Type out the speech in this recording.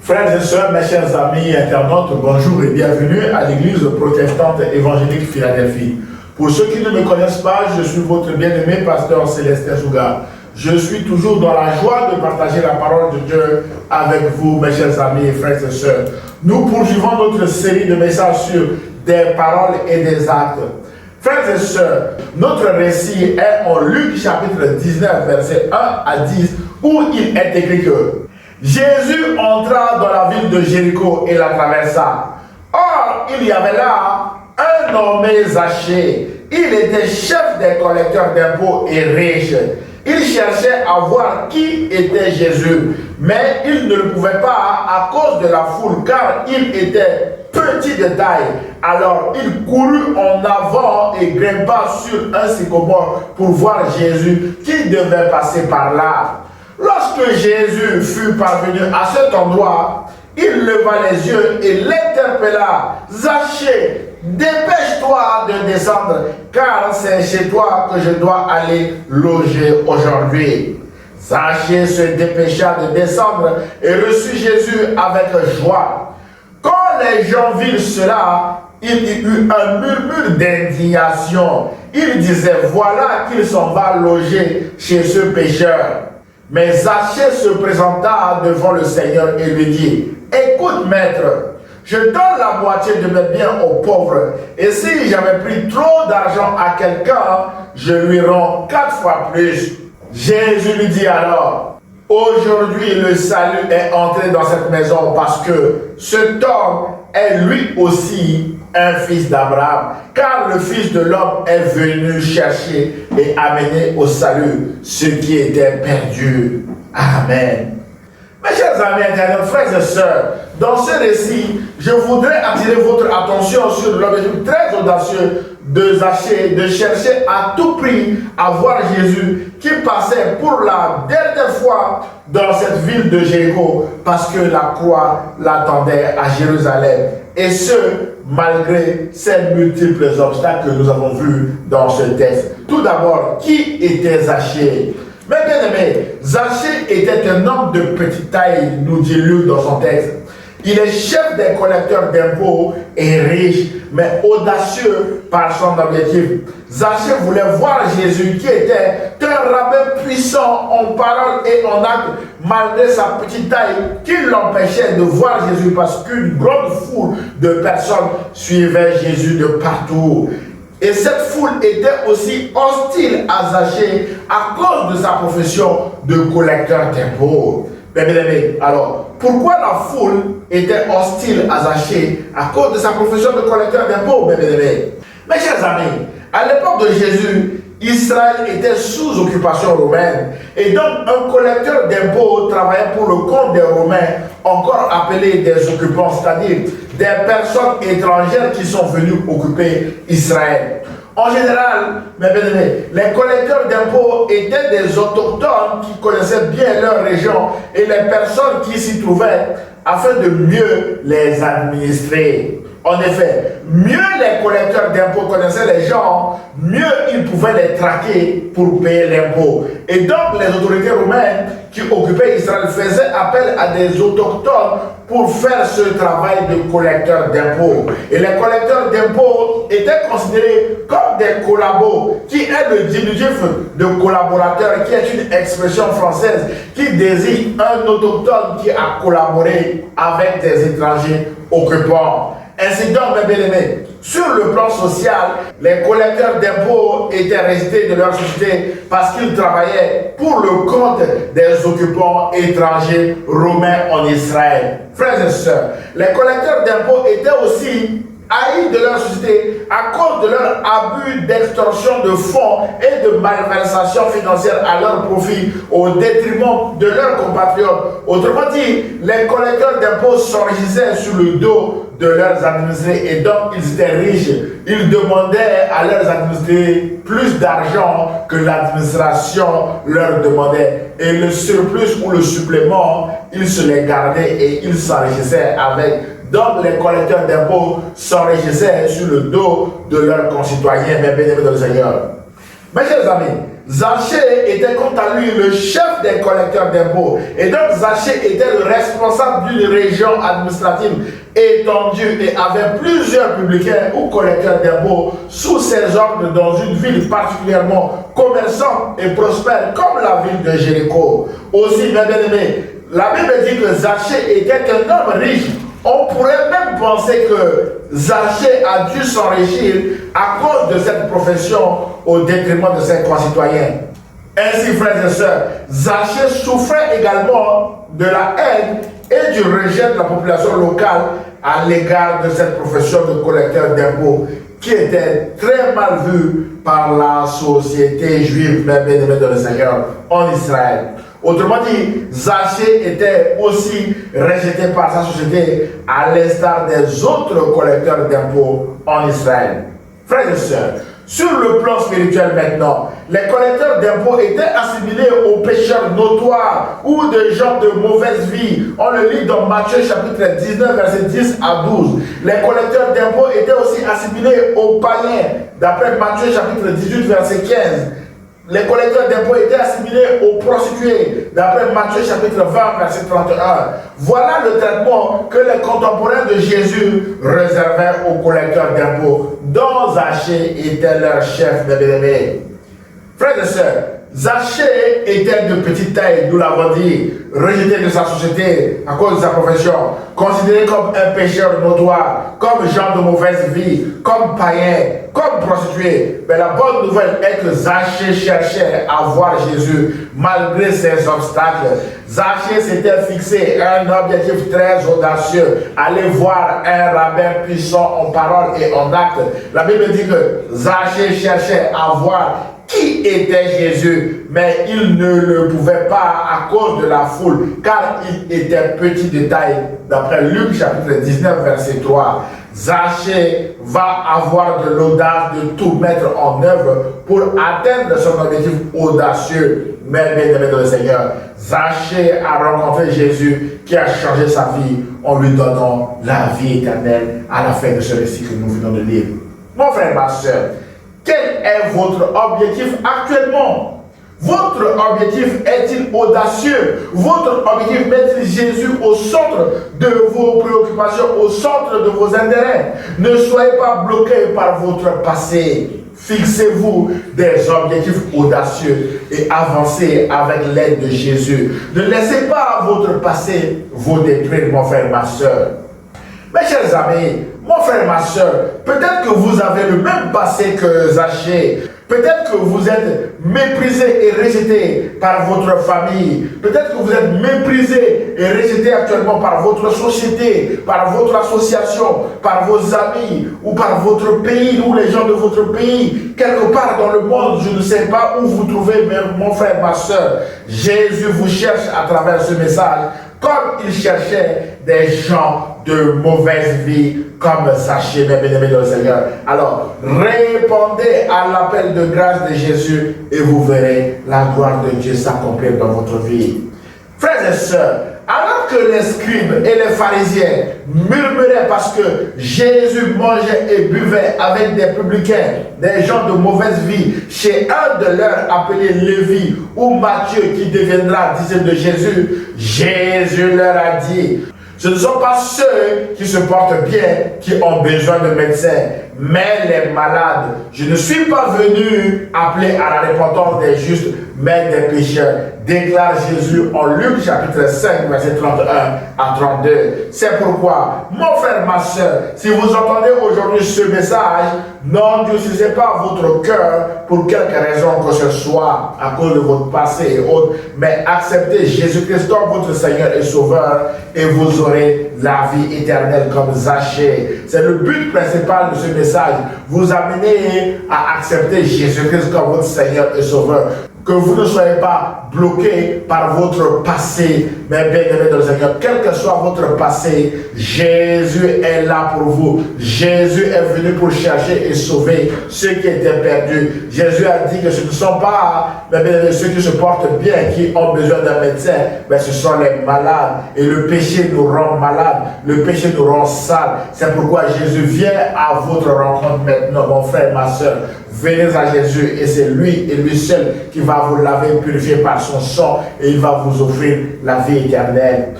Frères et sœurs, mes chers amis internautes, bonjour et bienvenue à l'église protestante évangélique Philadelphie. Pour ceux qui ne me connaissent pas, je suis votre bien-aimé pasteur Célestin Souga. Je suis toujours dans la joie de partager la parole de Dieu avec vous, mes chers amis et frères et sœurs. Nous poursuivons notre série de messages sur des paroles et des actes. Frères et sœurs, notre récit est en Luc chapitre 19, versets 1 à 10, où il est écrit que Jésus entra dans la ville de Jéricho et la traversa. Or, il y avait là un nommé Zachée. Il était chef des collecteurs d'impôts et riche. Il cherchait à voir qui était Jésus, mais il ne le pouvait pas à cause de la foule, car il était petit de taille. Alors il courut en avant et grimpa sur un sycomore pour voir Jésus qui devait passer par là. Lorsque Jésus fut parvenu à cet endroit, il leva les yeux et l'interpella. Zachée, dépêche-toi de descendre, car c'est chez toi que je dois aller loger aujourd'hui. Zachée se dépêcha de descendre et reçut Jésus avec joie. Quand les gens virent cela, il y eut un murmure d'indignation. Ils disaient, voilà qu'il s'en va loger chez ce pécheur. Mais Zachée se présenta devant le Seigneur et lui dit, écoute maître, je donne la moitié de mes biens aux pauvres, et si j'avais pris trop d'argent à quelqu'un, je lui rends 4 fois plus. Jésus lui dit alors, aujourd'hui le salut est entré dans cette maison parce que cet homme est lui aussi un fils d'Abraham, car le Fils de l'homme est venu chercher et amener au salut ce qui était perdu. Amen. Mes chers amis internautes, frères et sœurs, dans ce récit, je voudrais attirer votre attention sur l'objectif très audacieux de Zachée de chercher à tout prix à voir Jésus qui passait pour la dernière fois dans cette ville de Jéricho parce que la croix l'attendait à Jérusalem. Et ce, malgré ces multiples obstacles que nous avons vus dans ce texte. Tout d'abord, qui était Zachée? Mais bien aimé, Zachée était un homme de petite taille, nous dit Luc dans son texte. Il est chef des collecteurs d'impôts et riche, mais audacieux par son objectif. Zachée voulait voir Jésus qui était un rabbin puissant en parole et en acte, malgré sa petite taille, qui l'empêchait de voir Jésus parce qu'une grande foule de personnes suivait Jésus de partout. Et cette foule était aussi hostile à Zachée à cause de sa profession de collecteur d'impôts. Bien aimé, alors, pourquoi la foule était hostile à Zachée à cause de sa profession de collecteur d'impôts, bien aimé? Mes chers amis, à l'époque de Jésus, Israël était sous occupation romaine. Et donc, un collecteur d'impôts travaillait pour le compte des Romains, encore appelés des occupants, c'est-à-dire des personnes étrangères qui sont venues occuper Israël. En général, mes bien-aimés, les collecteurs d'impôts étaient des autochtones qui connaissaient bien leur région et les personnes qui s'y trouvaient afin de mieux les administrer. En effet, mieux les collecteurs d'impôts connaissaient les gens, mieux ils pouvaient les traquer pour payer l'impôt. Et donc les autorités romaines qui occupaient Israël faisaient appel à des autochtones pour faire ce travail de collecteur d'impôts. Et les collecteurs d'impôts étaient considérés comme des collabos, qui est le diminutif de collaborateur, qui est une expression française qui désigne un autochtone qui a collaboré avec des étrangers occupants. Ainsi donc, mes bien-aimés, sur le plan social, les collecteurs d'impôts étaient restés de leur société parce qu'ils travaillaient pour le compte des occupants étrangers romains en Israël. Frères et sœurs, les collecteurs d'impôts étaient aussi haïs de leur société à cause de leur abus d'extorsion de fonds et de malversation financière à leur profit au détriment de leurs compatriotes. Autrement dit, les collecteurs d'impôts s'enrichissaient sur le dos de leurs administrés et donc ils étaient riches. Ils demandaient à leurs administrés plus d'argent que l'administration leur demandait. Et le surplus ou le supplément, ils se les gardaient et ils s'enrichissaient avec. Donc les collecteurs d'impôts s'enrichissaient sur le dos de leurs concitoyens, mais bien aimés dans le Seigneur. Mes chers amis, Zachée était quant à lui le chef des collecteurs d'impôts. Et donc Zachée était le responsable d'une région administrative étendue et avait plusieurs publicains ou collecteurs d'impôts sous ses ordres dans une ville particulièrement commerçante et prospère comme la ville de Jéricho. Aussi, mes bien-aimés, la Bible dit que Zachée était un homme riche. On pourrait même penser que Zachée a dû s'enrichir à cause de cette profession au détriment de ses concitoyens. Ainsi, frères et sœurs, Zachée souffrait également de la haine et du rejet de la population locale à l'égard de cette profession de collecteur d'impôts qui était très mal vue par la société juive, même bien-aimée de le Seigneur, en Israël. Autrement dit, Zachée était aussi rejeté par sa société à l'instar des autres collecteurs d'impôts en Israël. Frères et sœurs, sur le plan spirituel maintenant, les collecteurs d'impôts étaient assimilés aux pécheurs notoires ou de gens de mauvaise vie. On le lit dans Matthieu chapitre 19, versets 10 à 12. Les collecteurs d'impôts étaient aussi assimilés aux païens, d'après Matthieu chapitre 18, verset 15. Les collecteurs d'impôts étaient assimilés aux prostituées, d'après Matthieu chapitre 20, verset 31. Voilà le traitement que les contemporains de Jésus réservaient aux collecteurs d'impôts, dont Zachée était leur chef de bien-aimés. Frères et sœurs, Zachée était de petite taille, nous l'avons dit, rejeté de sa société à cause de sa profession, considéré comme un pécheur notoire, comme gens de mauvaise vie, comme païen, comme prostitué. Mais la bonne nouvelle est que Zachée cherchait à voir Jésus malgré ses obstacles. Zachée s'était fixé un objectif très audacieux, aller voir un rabbin puissant en parole et en acte. La Bible dit que Zachée cherchait à voir qui était Jésus, mais il ne le pouvait pas à cause de la foule, car il était petit de taille, d'après Luc chapitre 19, verset 3. Zachée va avoir de l'audace de tout mettre en œuvre pour atteindre son objectif audacieux, mais bien-aimé dans le Seigneur. Zachée a rencontré Jésus qui a changé sa vie en lui donnant la vie éternelle à la fin de ce récit que nous venons de lire. Mon frère, ma soeur, quel est votre objectif actuellement? Votre objectif est-il audacieux? Votre objectif met-il Jésus au centre de vos préoccupations, au centre de vos intérêts? Ne soyez pas bloqués par votre passé. Fixez-vous des objectifs audacieux et avancez avec l'aide de Jésus. Ne laissez pas votre passé vous détruire, mon frère, ma soeur. Mes chers amis, mon frère, ma soeur, peut-être que vous avez le même passé que Zachée. Peut-être que vous êtes méprisé et rejeté par votre famille. Peut-être que vous êtes méprisé et rejeté actuellement par votre société, par votre association, par vos amis ou par votre pays ou les gens de votre pays. Quelque part dans le monde, je ne sais pas où vous trouvez, mais mon frère, ma soeur, Jésus vous cherche à travers ce message comme il cherchait des gens de mauvaise vie, comme Zachée, mes bien-aimés dans le Seigneur. Alors, répondez à l'appel de grâce de Jésus et vous verrez la gloire de Dieu s'accomplir dans votre vie. Frères et sœurs, alors que les scribes et les pharisiens murmuraient parce que Jésus mangeait et buvait avec des publicains, des gens de mauvaise vie, chez un de leurs appelés Lévi ou Matthieu qui deviendra disciple de Jésus, Jésus leur a dit: ce ne sont pas ceux qui se portent bien qui ont besoin de médecins, mais les malades. Je ne suis pas venu appeler à la repentance des justes, mais des pécheurs, déclare Jésus en Luc chapitre 5, verset 31 à 32. C'est pourquoi, mon frère, ma soeur, si vous entendez aujourd'hui ce message, n'endurcissez pas votre cœur pour quelque raison que ce soit, à cause de votre passé et autres, mais acceptez Jésus-Christ comme votre Seigneur et Sauveur, et vous aurez la vie éternelle comme Zachée. C'est le but principal de ce message, vous amener à accepter Jésus-Christ comme votre Seigneur et Sauveur. Que vous ne soyez pas bloqués par votre passé, mais bien aimé dans le Seigneur. Quel que soit votre passé, Jésus est là pour vous. Jésus est venu pour chercher et sauver ceux qui étaient perdus. Jésus a dit que ce ne sont pas ceux qui se portent bien, qui ont besoin d'un médecin, mais ce sont les malades. Et le péché nous rend malades, le péché nous rend sales. C'est pourquoi Jésus vient à votre rencontre maintenant, mon frère, ma soeur. venez à Jésus et c'est lui et lui seul qui va vous laver, purifier par son sang et il va vous offrir la vie éternelle.